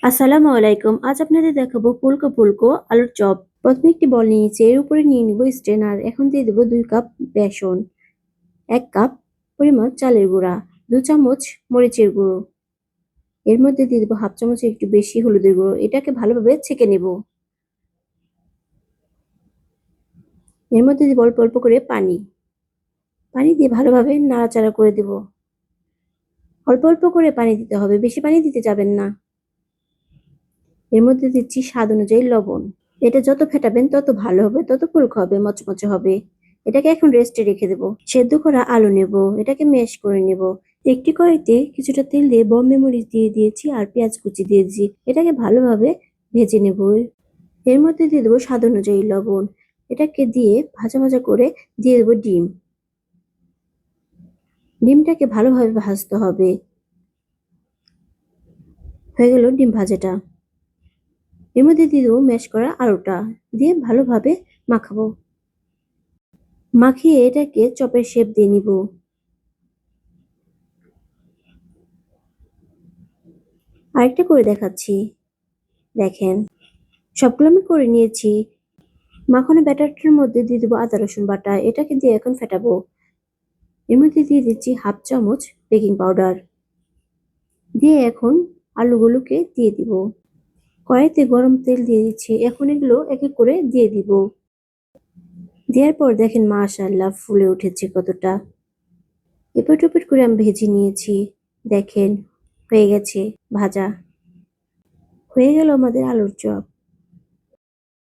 আসসালামু আলাইকুম। আজ আপনাদের দেখাবো ফুলকো ফুলকো আলুর চপ। প্রথমে একটি বল নিয়েছি, এর উপরে নিয়ে নিব স্ট্রেনার। এখন দিয়ে দেবো 2 কাপ বেসন, 1 কাপ পরিমাণ চালের গুঁড়া, 2 চামচ মরিচের গুঁড়ো। এর মধ্যে দিয়ে দেবো হাফ চামচের একটু বেশি হলুদের গুঁড়ো। এটাকে ভালোভাবে ছেঁকে নেব। এর মধ্যে দিব অল্প অল্প করে পানি। পানি দিয়ে ভালোভাবে নাড়াচাড়া করে দেব। অল্প অল্প করে পানি দিতে হবে, বেশি পানি দিতে যাবেন না। এর মধ্যে দিচ্ছি স্বাদ অনুযায়ী লবণ। এটা যত ফেটাবেন তত ভালো হবে, তত ফুলকো হবে, মচমচে হবে। এটাকে এখন রেস্টে রেখে দেব। সেদ্ধ করা আলু নেব, এটাকে ম্যাশ করে নেব। একটি কড়াইতে কিছুটা তেল দিয়ে বোম্বে মরিচ দিয়ে দিয়েছি আর পেঁয়াজ কুচি দিয়েছি। এটাকে ভালোভাবে ভেজে নেব। এর মধ্যে দিয়ে দেবো স্বাদ অনুযায়ী লবণ। এটাকে দিয়ে ভাজা ভাজা করে দিয়ে দেবো ডিম। ডিমটাকে ভালোভাবে ভাজতে হবে। হয়ে গেল ডিম ভাজাটা। এর মধ্যে দিয়ে দেবো ম্যাশ করা আলুটা, দিয়ে ভালোভাবে মাখাবো। মাখিয়ে এটাকে চপের শেপ দিয়ে নিব। আরেকটা করে দেখাচ্ছি, দেখেন। সবগুলো আমি করে নিয়েছি। মাখনের ব্যাটারটার মধ্যে দিয়ে দেবো আদা রসুন বাটা। এটাকে দিয়ে এখন ফেটাবো। এর মধ্যে দিয়ে দিচ্ছি হাফ চামচ বেকিং পাউডার। দিয়ে এখন আলুগুলোকে দিয়ে দিব। কড়াইতে গরম তেল দিয়ে দিচ্ছি। এখন এগুলো এক এক করে দিয়ে দিব। দেওয়ার পর দেখেন মাশাআল্লাহ ফুলে উঠেছে কতটা। এপিট ওপিট করে আমি ভেজে নিয়েছি। দেখেন হয়ে গেছে ভাজা। হয়ে গেল আমাদের আলুর চপ।